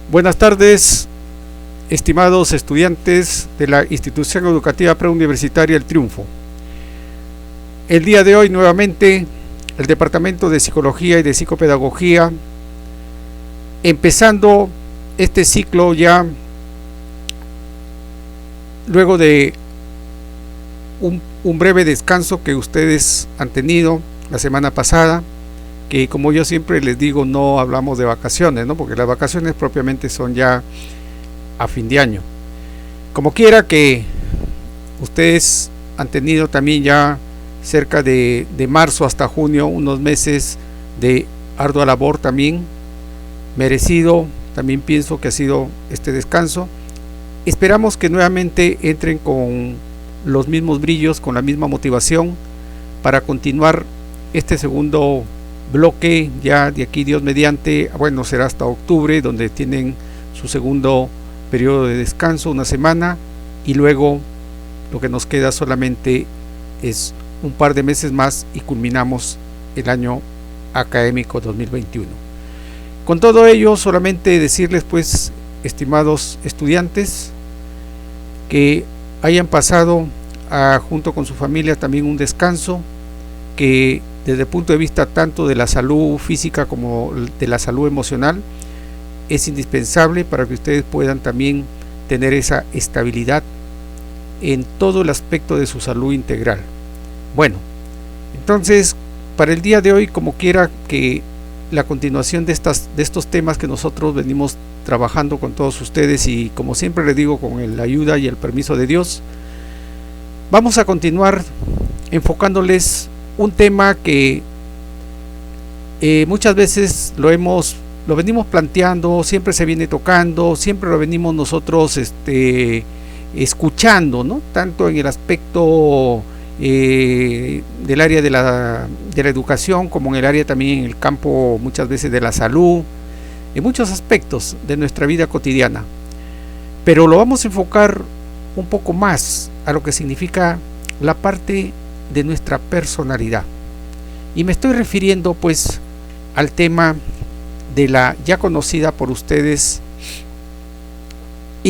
Buenas tardes, estimados estudiantes de la Institución Educativa Preuniversitaria El Triunfo. El día de hoy nuevamente el Departamento de Psicología y de Psicopedagogía, empezando este ciclo ya luego de un breve descanso que ustedes han tenido la semana pasada, que como yo siempre les digo, no hablamos de vacaciones, ¿no? Porque las vacaciones propiamente son ya a fin de año. Como quiera que ustedes han tenido también ya cerca de marzo hasta junio unos meses de ardua labor también, merecido, también pienso que ha sido este descanso. Esperamos que nuevamente entren con los mismos brillos, con la misma motivación para continuar este segundo bloque ya de aquí, Dios mediante. Bueno, será hasta octubre, donde tienen su segundo periodo de descanso, una semana, y luego lo que nos queda solamente es un par de meses más y culminamos el año académico 2021. Con todo ello, solamente decirles, pues, estimados estudiantes, que hayan pasado junto con su familia también un descanso, que desde el punto de vista tanto de la salud física como de la salud emocional es indispensable para que ustedes puedan también tener esa estabilidad en todo el aspecto de su salud integral. Bueno, entonces para el día de hoy, como quiera que la continuación de estos temas que nosotros venimos trabajando con todos ustedes, y como siempre les digo, con la ayuda y el permiso de Dios, vamos a continuar enfocándoles un tema que muchas veces lo venimos planteando, siempre se viene tocando, siempre lo venimos nosotros escuchando, ¿no? Tanto en el aspecto del área de la educación, como en el área también en el campo muchas veces de la salud, en muchos aspectos de nuestra vida cotidiana. Pero lo vamos a enfocar un poco más a lo que significa la parte de nuestra personalidad, y me estoy refiriendo pues al tema de la ya conocida por ustedes la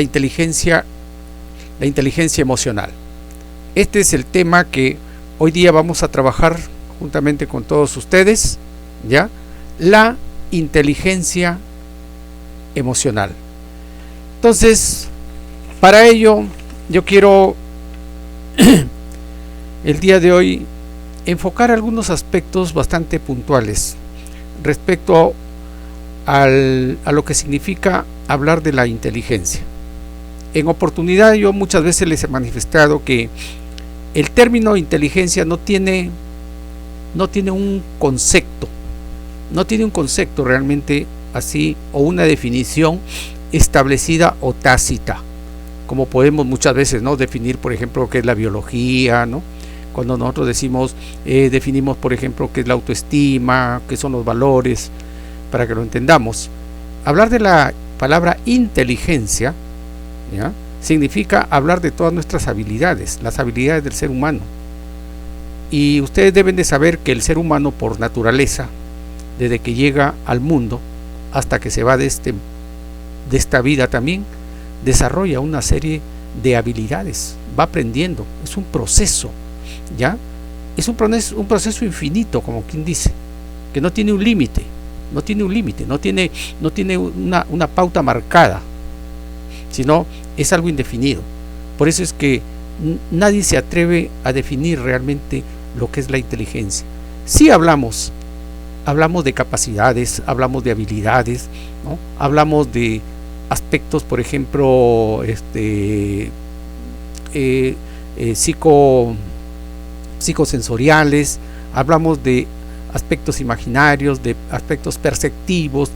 inteligencia emocional. Este es el tema que hoy día vamos a trabajar juntamente con todos ustedes, ya, la inteligencia emocional. Entonces, para ello yo quiero el día de hoy enfocar algunos aspectos bastante puntuales respecto a lo que significa hablar de la inteligencia. En oportunidad yo muchas veces les he manifestado que el término inteligencia no tiene un concepto, realmente así, o una definición establecida o tácita, como podemos muchas veces, ¿no?, definir, por ejemplo, qué es la biología, ¿no? Cuando nosotros definimos, por ejemplo, qué es la autoestima, qué son los valores, para que lo entendamos. Hablar de la palabra inteligencia, ¿ya?, significa hablar de todas nuestras habilidades, las habilidades del ser humano. Y ustedes deben de saber que el ser humano, por naturaleza, desde que llega al mundo hasta que se va de esta vida también, desarrolla una serie de habilidades, va aprendiendo, es un proceso, ¿ya? Es un proceso infinito, como quien dice, que no tiene un límite, no tiene una pauta marcada, sino es algo indefinido. Por eso es que nadie se atreve a definir realmente lo que es la inteligencia. Sí hablamos de capacidades, hablamos de habilidades, ¿no? Hablamos de aspectos, por ejemplo, psicosensoriales, hablamos de aspectos imaginarios, de aspectos perceptivos,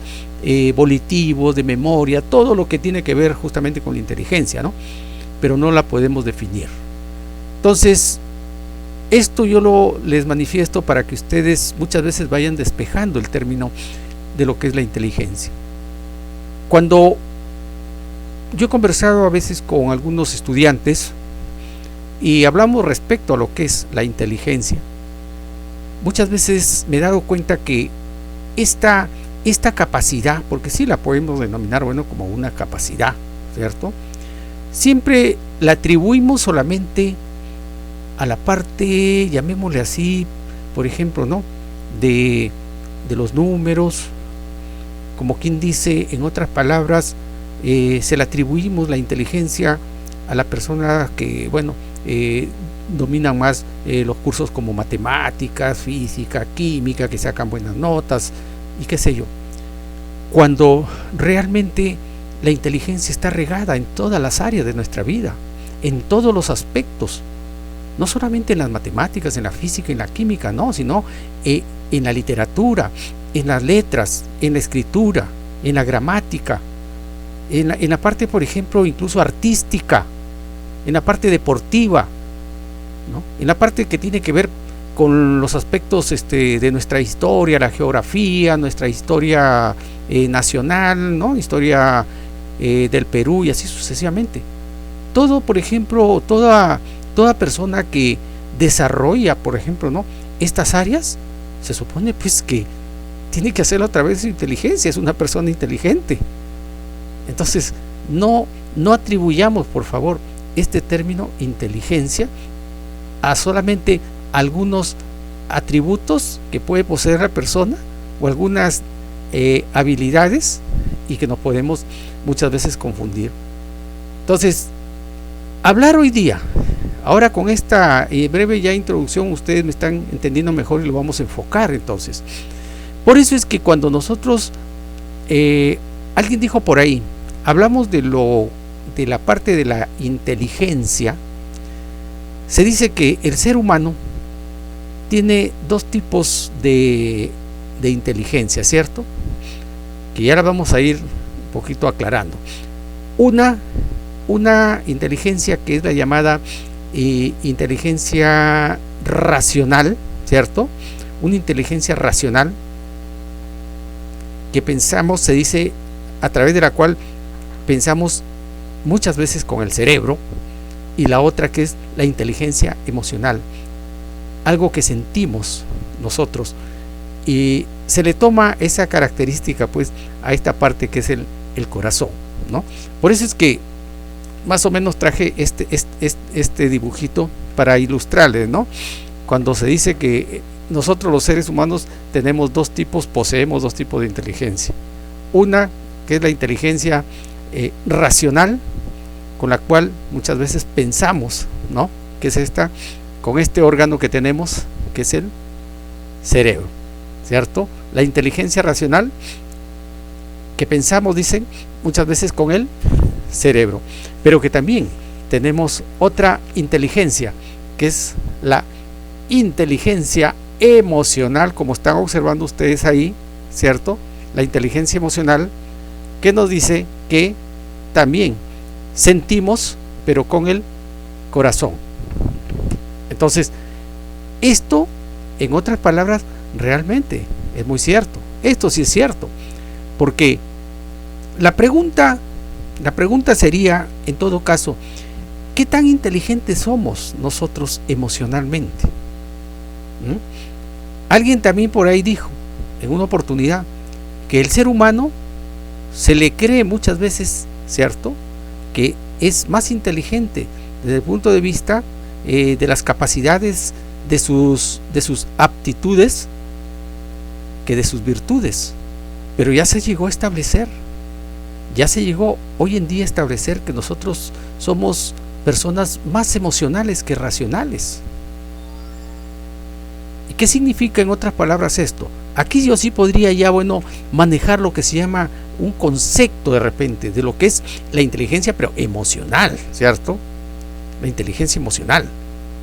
volitivos, de memoria, todo lo que tiene que ver justamente con la inteligencia, ¿no? Pero no la podemos definir. Entonces, esto yo les manifiesto para que ustedes muchas veces vayan despejando el término de lo que es la inteligencia. Cuando yo he conversado a veces con algunos estudiantes y hablamos respecto a lo que es la inteligencia, muchas veces me he dado cuenta que esta esta capacidad, porque sí la podemos denominar, como una capacidad, ¿cierto? Siempre la atribuimos solamente a la parte, llamémosle así, por ejemplo, ¿no? De los números, como quien dice, en otras palabras, se le atribuimos la inteligencia a la persona que, dominan más los cursos como matemáticas, física, química, que sacan buenas notas y qué sé yo. Cuando realmente la inteligencia está regada en todas las áreas de nuestra vida, en todos los aspectos, no solamente en las matemáticas, en la física, en la química, no, sino en la literatura, en las letras, en la escritura, en la gramática, en la parte, por ejemplo, incluso artística, en la parte deportiva, ¿no? En la parte que tiene que ver con los aspectos de nuestra historia, la geografía, nuestra historia nacional, ¿no? Historia del Perú y así sucesivamente. Todo, por ejemplo, toda persona que desarrolla, por ejemplo, ¿no? Estas áreas, se supone pues que tiene que hacerlo a través de inteligencia, es una persona inteligente. Entonces, no atribuyamos, por favor, este término inteligencia a solamente algunos atributos que puede poseer la persona o algunas habilidades, y que nos podemos muchas veces confundir. Entonces, hablar hoy día, ahora con esta breve ya introducción, ustedes me están entendiendo mejor y lo vamos a enfocar entonces. Por eso es que cuando nosotros, alguien dijo por ahí, hablamos de la parte de la inteligencia, se dice que el ser humano tiene dos tipos de inteligencia, ¿cierto? Que ya la vamos a ir un poquito aclarando. Una inteligencia que es la llamada inteligencia racional, ¿cierto? Una inteligencia racional que pensamos, se dice, a través de la cual pensamos muchas veces con el cerebro, y la otra que es la inteligencia emocional, algo que sentimos nosotros, y se le toma esa característica pues a esta parte que es el corazón, ¿no? Por eso es que más o menos traje este dibujito para ilustrarles, ¿no? Cuando se dice que nosotros los seres humanos poseemos dos tipos de inteligencia. Una que es la inteligencia racional, con la cual muchas veces pensamos, ¿no? Que es esta, con este órgano que tenemos, que es el cerebro, ¿cierto? La inteligencia racional que pensamos, dicen, muchas veces con el cerebro, pero que también tenemos otra inteligencia, que es la inteligencia emocional, como están observando ustedes ahí, ¿cierto? La inteligencia emocional, que nos dice que también sentimos, pero con el corazón. Entonces, esto, en otras palabras, realmente es muy cierto. Esto sí es cierto, porque la pregunta sería, en todo caso, ¿qué tan inteligentes somos nosotros emocionalmente? Alguien también por ahí dijo, en una oportunidad, que el ser humano se le cree muchas veces, ¿cierto?, que es más inteligente desde el punto de vista de las capacidades de sus aptitudes que de sus virtudes. Pero ya se llegó a establecer, hoy en día a establecer que nosotros somos personas más emocionales que racionales. ¿Y qué significa, en otras palabras, esto? Aquí yo sí podría ya, manejar lo que se llama un concepto de repente de lo que es la inteligencia, pero emocional, ¿cierto? La inteligencia emocional.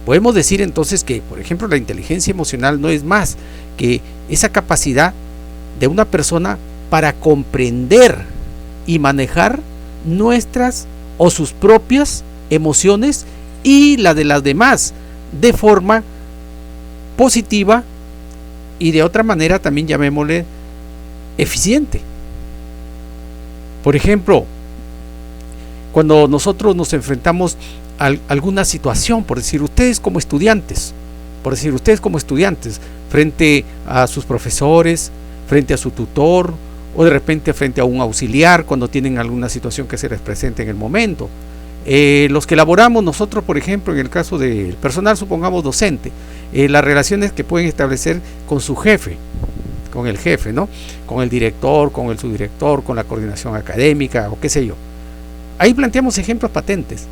Podemos decir entonces que, por ejemplo, la inteligencia emocional no es más que esa capacidad de una persona para comprender y manejar nuestras o sus propias emociones y la de las demás de forma positiva y de otra manera también llamémosle eficiente. Por ejemplo, cuando nosotros nos enfrentamos a alguna situación, por decir ustedes como estudiantes, frente a sus profesores, frente a su tutor o de repente frente a un auxiliar cuando tienen alguna situación que se les presente en el momento. Los que elaboramos nosotros, por ejemplo, en el caso del personal, supongamos docente, las relaciones que pueden establecer con su jefe, con el jefe, ¿no? Con el director, con el subdirector, con la coordinación académica o qué sé yo. Ahí planteamos ejemplos patentes.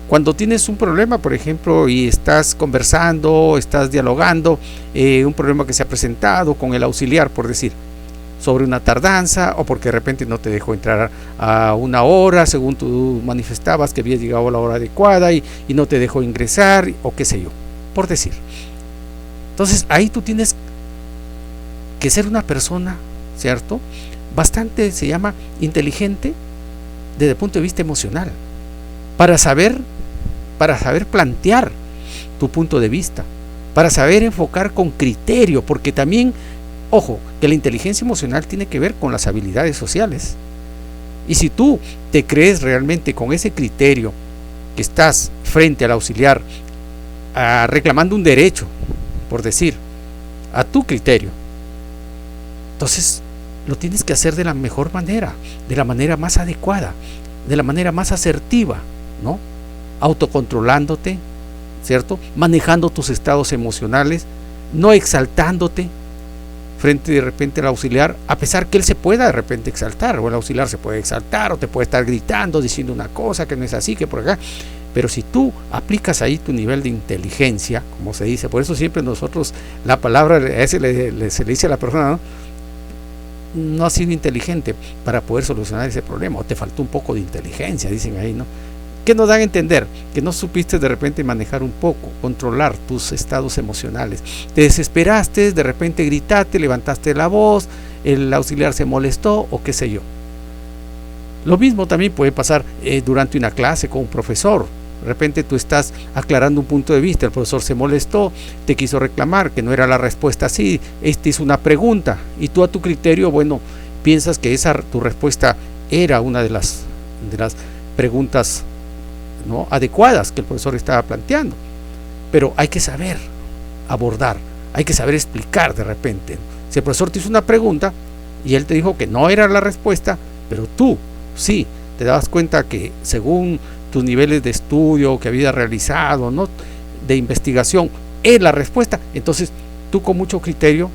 Cuando tienes un problema, por ejemplo, y estás conversando, estás dialogando, un problema que se ha presentado con el auxiliar, por decir, sobre una tardanza o porque de repente no te dejó entrar a una hora según tú manifestabas que había llegado a la hora adecuada y no te dejó ingresar o qué sé yo, por decir. Entonces ahí tú tienes que ser una persona, ¿cierto? Bastante, se llama, inteligente desde el punto de vista emocional, para saber plantear tu punto de vista, para saber enfocar con criterio, porque también, ojo, que la inteligencia emocional tiene que ver con las habilidades sociales. Y si tú te crees realmente con ese criterio que estás frente al auxiliar reclamando un derecho, por decir, a tu criterio, entonces lo tienes que hacer de la mejor manera, de la manera más adecuada, de la manera más asertiva, ¿no? Autocontrolándote, ¿cierto? Manejando tus estados emocionales, no exaltándote frente de repente al auxiliar, a pesar que él se pueda de repente exaltar, o el auxiliar se puede exaltar, o te puede estar gritando, diciendo una cosa que no es así, que por acá. Pero si tú aplicas ahí tu nivel de inteligencia, como se dice, por eso siempre nosotros, la palabra se le dice a la persona, ¿no? No has sido inteligente para poder solucionar ese problema, o te faltó un poco de inteligencia, dicen ahí, ¿no? ¿Qué nos dan a entender? Que no supiste de repente manejar un poco, controlar tus estados emocionales. Te desesperaste, de repente gritaste, levantaste la voz, el auxiliar se molestó o qué sé yo. Lo mismo también puede pasar durante una clase con un profesor. De repente tú estás aclarando un punto de vista, el profesor se molestó, te quiso reclamar que no era la respuesta así, esta es una pregunta y tú a tu criterio, bueno, piensas que tu respuesta era una de las preguntas, ¿no?, adecuadas que el profesor estaba planteando, pero hay que saber abordar, hay que saber explicar de repente. Si el profesor te hizo una pregunta y él te dijo que no era la respuesta, pero tú sí te dabas cuenta que según tus niveles de estudio que había realizado, ¿no?, de investigación, es la respuesta, entonces tú con mucho criterio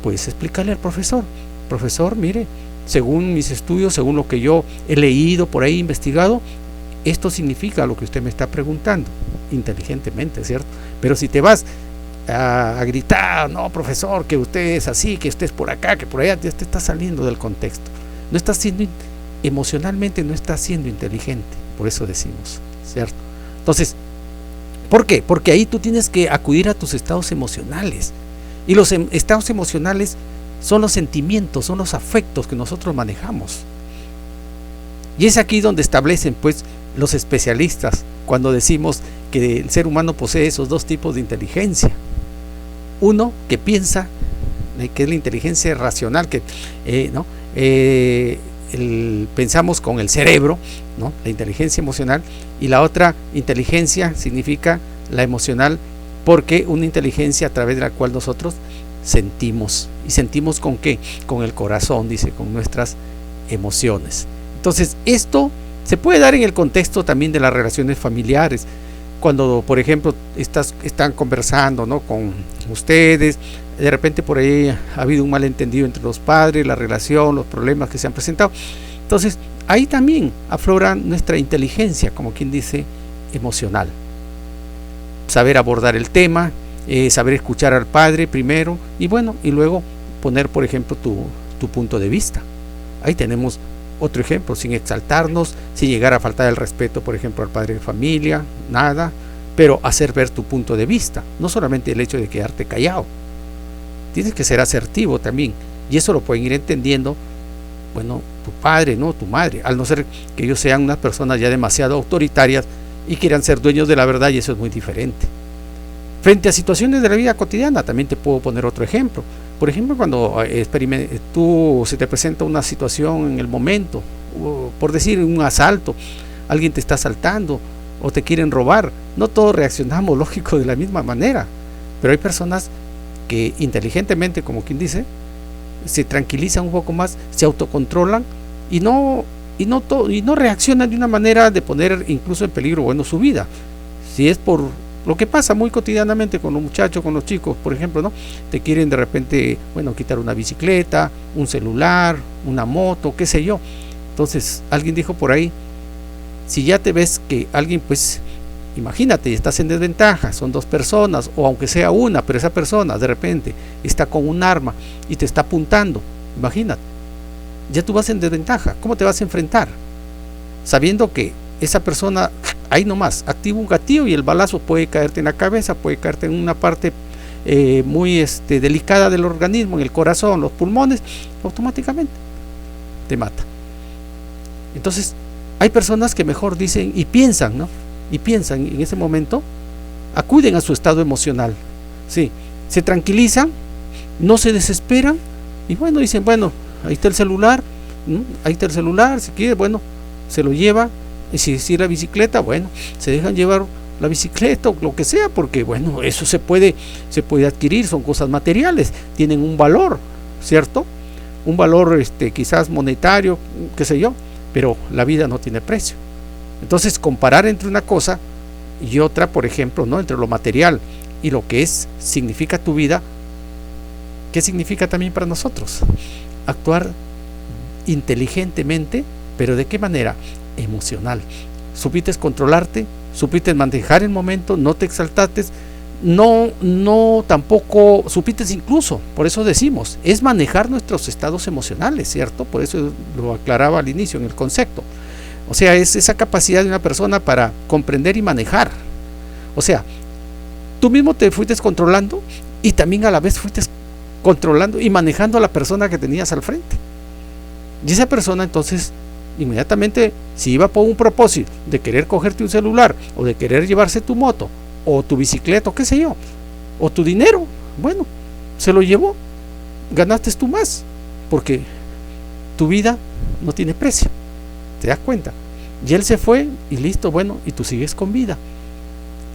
puedes explicarle al profesor, mire, según mis estudios, según lo que yo he leído por ahí, investigado, esto significa lo que usted me está preguntando, inteligentemente, ¿cierto? Pero si te vas a gritar, no, profesor, que usted es así, que usted es por acá, que por allá, ya te está saliendo del contexto. No estás siendo, emocionalmente no estás siendo inteligente, por eso decimos, ¿cierto? Entonces, ¿por qué? Porque ahí tú tienes que acudir a tus estados emocionales. Y los estados emocionales son los sentimientos, son los afectos que nosotros manejamos. Y es aquí donde establecen, pues, los especialistas cuando decimos que el ser humano posee esos dos tipos de inteligencia. Uno que piensa, que es la inteligencia racional, que ¿no? Pensamos con el cerebro, ¿no?, la inteligencia emocional, y la otra inteligencia significa la emocional, porque una inteligencia a través de la cual nosotros sentimos. ¿Y sentimos con qué? Con el corazón, dice, con nuestras emociones. Entonces esto se puede dar en el contexto también de las relaciones familiares, cuando por ejemplo están conversando, ¿no?, con ustedes, de repente por ahí ha habido un malentendido entre los padres, la relación, los problemas que se han presentado. Entonces ahí también aflora nuestra inteligencia, como quien dice, emocional. Saber abordar el tema, saber escuchar al padre primero y bueno, y luego poner por ejemplo tu punto de vista. Ahí tenemos otro ejemplo, sin exaltarnos, sin llegar a faltar el respeto, por ejemplo, al padre de familia, nada, pero hacer ver tu punto de vista, no solamente el hecho de quedarte callado. Tienes que ser asertivo también, y eso lo pueden ir entendiendo, bueno, tu padre, no, tu madre, al no ser que ellos sean unas personas ya demasiado autoritarias y quieran ser dueños de la verdad, y eso es muy diferente. Frente a situaciones de la vida cotidiana, también te puedo poner otro ejemplo. Por ejemplo, cuando se te presenta una situación en el momento, por decir un asalto, alguien te está asaltando o te quieren robar, no todos reaccionamos, lógico, de la misma manera, pero hay personas que inteligentemente, como quien dice, se tranquilizan un poco más, se autocontrolan y no reaccionan de una manera de poner incluso en peligro, bueno, su vida. Si es por lo que pasa muy cotidianamente con los muchachos, con los chicos, por ejemplo, ¿no? Te quieren de repente, bueno, quitar una bicicleta, un celular, una moto, qué sé yo. Entonces, alguien dijo por ahí, si ya te ves que alguien, pues, imagínate, estás en desventaja, son dos personas, o aunque sea una, pero esa persona de repente está con un arma y te está apuntando, imagínate, ya tú vas en desventaja. ¿Cómo te vas a enfrentar? Sabiendo que esa persona, ahí nomás, activa un gatillo y el balazo puede caerte en la cabeza, puede caerte en una parte muy delicada del organismo, en el corazón, los pulmones, automáticamente te mata. Entonces, hay personas que mejor dicen y piensan, ¿no? Y piensan en ese momento, acuden a su estado emocional, sí, se tranquilizan, no se desesperan y bueno, dicen, bueno, ahí está el celular, si quiere, bueno, se lo lleva, y si la bicicleta, bueno, se dejan llevar la bicicleta o lo que sea, porque bueno, eso se puede adquirir, son cosas materiales, tienen un valor, ¿cierto? Un valor quizás monetario, qué sé yo, pero la vida no tiene precio. Entonces, comparar entre una cosa y otra, por ejemplo, ¿no? Entre lo material y lo que significa tu vida, ¿qué significa también para nosotros? Actuar inteligentemente, pero ¿de qué manera? Emocional. Supiste controlarte, supiste manejar el momento, no te exaltaste, no tampoco supiste incluso, por eso decimos, es manejar nuestros estados emocionales, ¿cierto? Por eso lo aclaraba al inicio en el concepto. O sea, es esa capacidad de una persona para comprender y manejar. O sea, tú mismo te fuiste controlando y también a la vez fuiste controlando y manejando a la persona que tenías al frente. Y esa persona entonces, inmediatamente, si iba por un propósito de querer cogerte un celular o de querer llevarse tu moto o tu bicicleta o qué sé yo, o tu dinero, bueno, se lo llevó, ganaste tú más, porque tu vida no tiene precio. ¿Te das cuenta? Y él se fue y listo, bueno, y tú sigues con vida.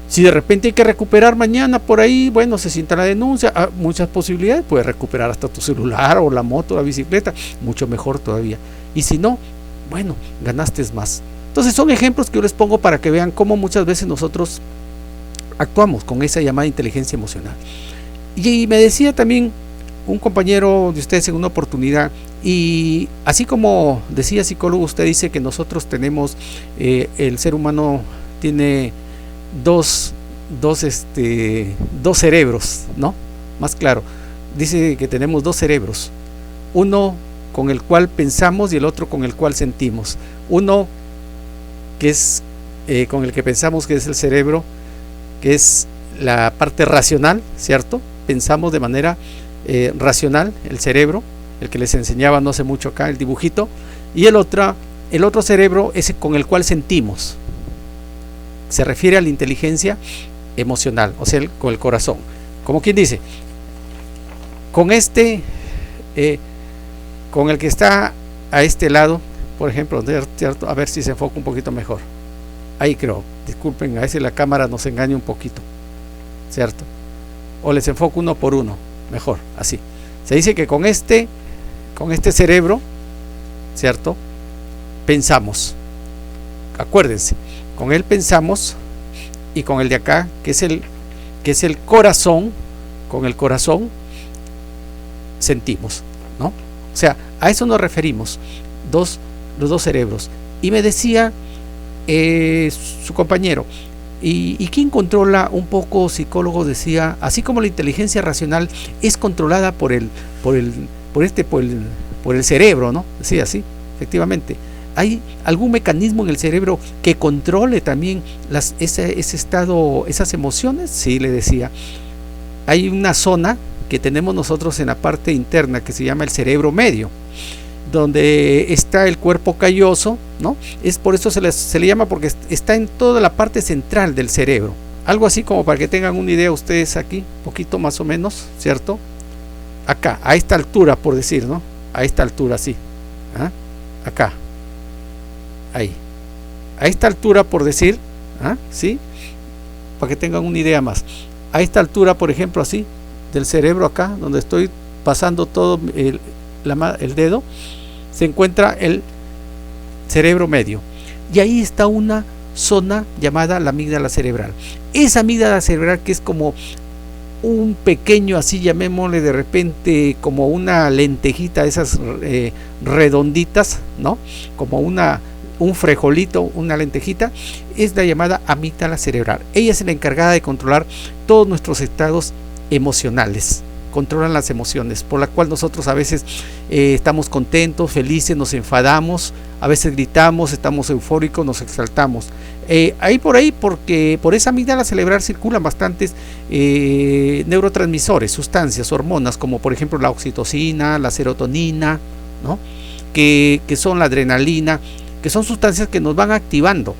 Si de repente hay que recuperar mañana por ahí, bueno, se sienta la denuncia, muchas posibilidades, puedes recuperar hasta tu celular o la moto, la bicicleta, mucho mejor todavía. Y si no, bueno, ganaste más. Entonces son ejemplos que yo les pongo para que vean cómo muchas veces nosotros actuamos con esa llamada inteligencia emocional. Y me decía también un compañero de ustedes en una oportunidad, y así como decía psicólogo, usted dice que nosotros tenemos, el ser humano tiene dos cerebros, ¿no? Más claro, dice que tenemos dos cerebros, uno con el cual pensamos y el otro con el cual sentimos. Uno que es con el que pensamos, que es el cerebro, que es la parte racional, ¿cierto? Pensamos de manera racional, el cerebro, el que les enseñaba no hace mucho acá, el dibujito, y el otro cerebro es con el cual sentimos. Se refiere a la inteligencia emocional, o sea, con el corazón. Como quien dice, con con el que está a este lado, por ejemplo, ¿cierto? A ver si se enfoca un poquito mejor. Ahí creo, disculpen, a veces la cámara nos engaña un poquito, ¿cierto? O les enfoco uno por uno, mejor, así. Se dice que con este cerebro, ¿cierto? Pensamos. Acuérdense, con él pensamos, y con el de acá, que es el corazón, con el corazón sentimos, ¿no? O sea, a eso nos referimos, los dos cerebros. Y me decía su compañero, ¿y quién controla un poco? Psicólogo decía, así como la inteligencia racional es controlada por el cerebro, ¿no? Sí, así, efectivamente. ¿Hay algún mecanismo en el cerebro que controle también ese estado, esas emociones? Sí, le decía. Hay una zona que tenemos nosotros en la parte interna que se llama el cerebro medio, donde está el cuerpo calloso, ¿no? Es por eso se le llama, porque está en toda la parte central del cerebro. Algo así como para que tengan una idea ustedes aquí, poquito más o menos, ¿cierto? Acá, a esta altura, por decir, ¿no? A esta altura, sí. ¿Ah? Acá. Ahí. A esta altura, por decir, ¿ah? ¿Sí? Para que tengan una idea más. A esta altura, por ejemplo, así, del cerebro acá, donde estoy pasando todo el dedo, se encuentra el cerebro medio. Y ahí está una zona llamada la amígdala cerebral. Esa amígdala cerebral, que es como un pequeño, así llamémosle de repente, como una lentejita, esas redonditas, ¿no? Como un frijolito, una lentejita, es la llamada amígdala cerebral. Ella es la encargada de controlar todos nuestros estados emocionales, controlan las emociones, por la cual nosotros a veces estamos contentos, felices, nos enfadamos, a veces gritamos, estamos eufóricos, nos exaltamos. Porque por esa amígdala cerebral circulan bastantes neurotransmisores, sustancias, hormonas, como por ejemplo la oxitocina, la serotonina, ¿no? que son la adrenalina, que son sustancias que nos van activando.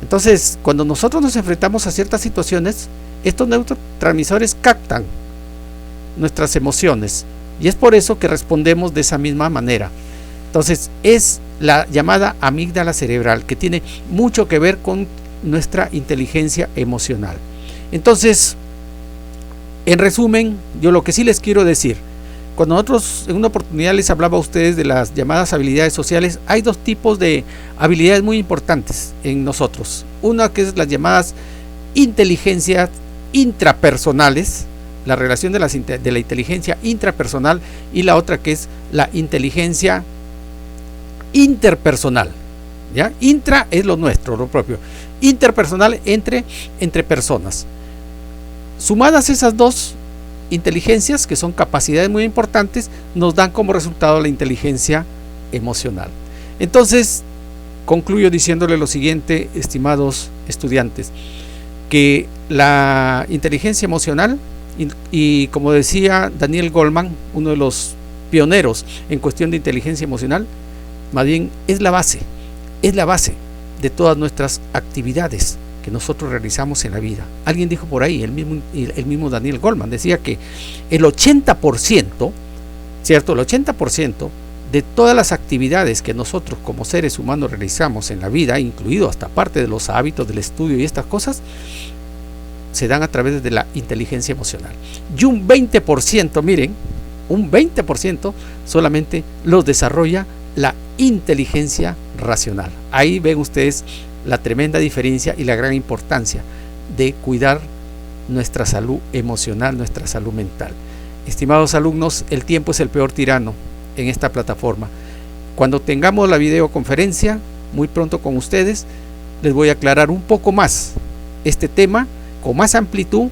Entonces, cuando nosotros nos enfrentamos a ciertas situaciones, estos neurotransmisores captan nuestras emociones y es por eso que respondemos de esa misma manera. Entonces, es la llamada amígdala cerebral, que tiene mucho que ver con nuestra inteligencia emocional. Entonces, en resumen, yo lo que sí les quiero decir, cuando nosotros en una oportunidad les hablaba a ustedes de las llamadas habilidades sociales, hay dos tipos de habilidades muy importantes en nosotros. Una que es las llamadas inteligencias intrapersonales, la relación de la inteligencia intrapersonal, y la otra que es la inteligencia interpersonal. ¿Ya? Intra es lo nuestro, lo propio. Interpersonal, entre personas. Sumadas esas dos inteligencias, que son capacidades muy importantes, nos dan como resultado la inteligencia emocional. Entonces, concluyo diciéndole lo siguiente, estimados estudiantes, que la inteligencia emocional, y como decía Daniel Goleman, uno de los pioneros en cuestión de inteligencia emocional, más bien es la base de todas nuestras actividades que nosotros realizamos en la vida. Alguien dijo por ahí, el mismo Daniel Goleman decía que el 80%, ¿cierto? El 80% de todas las actividades que nosotros como seres humanos realizamos en la vida, incluido hasta parte de los hábitos del estudio y estas cosas, se dan a través de la inteligencia emocional. Y un 20%, miren, un 20% solamente los desarrolla la inteligencia racional. Ahí ven ustedes la tremenda diferencia y la gran importancia de cuidar nuestra salud emocional, nuestra salud mental. Estimados alumnos, el tiempo es el peor tirano en esta plataforma. Cuando tengamos la videoconferencia, muy pronto con ustedes, les voy a aclarar un poco más este tema, con más amplitud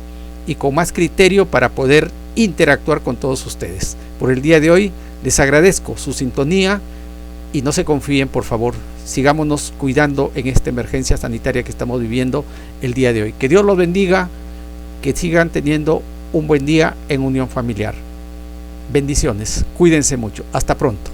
y con más criterio, para poder interactuar con todos ustedes. Por el día de hoy les agradezco su sintonía y no se confíen, por favor. Sigámonos cuidando en esta emergencia sanitaria que estamos viviendo el día de hoy. Que Dios los bendiga, que sigan teniendo un buen día en unión familiar. Bendiciones, cuídense mucho, hasta pronto.